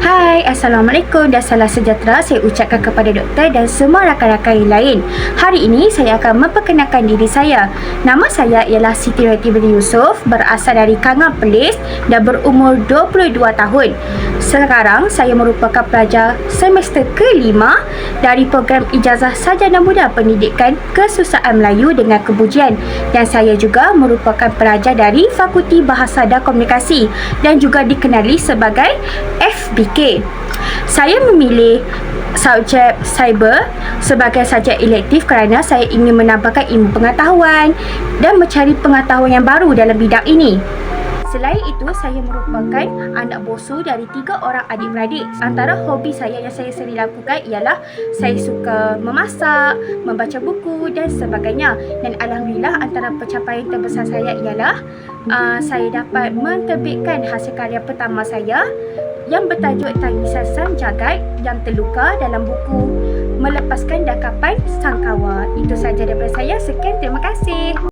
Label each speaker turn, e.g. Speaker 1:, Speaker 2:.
Speaker 1: Hai, Assalamualaikum dan salam sejahtera saya ucapkan kepada doktor dan semua rakan-rakan yang lain. Hari ini saya akan memperkenalkan diri saya. Nama saya ialah Siti Reti binti Yusof, berasal dari Kangan Perlis dan berumur 22 tahun. Sekarang saya merupakan pelajar semester ke-5 dari program Ijazah Sarjana Muda Pendidikan Kesusahan Melayu dengan Kebujian, dan saya juga merupakan pelajar dari Fakulti Bahasa dan Komunikasi dan juga dikenali sebagai FBK. Saya memilih subjek cyber sebagai subjek elektif kerana saya ingin menambahkan ilmu pengetahuan dan mencari pengetahuan yang baru dalam bidang ini. Selain itu, saya merupakan anak bongsu dari 3 orang adik-beradik. Antara hobi saya yang saya sering lakukan ialah saya suka memasak, membaca buku dan sebagainya. Dan Alhamdulillah, antara pencapaian terbesar saya ialah saya dapat menterbitkan hasil karya pertama saya yang bertajuk Tangisan Sang Jagat yang terluka dalam buku Melepaskan Dakapan Sangkawa. Itu sahaja daripada saya. Sekian, terima kasih.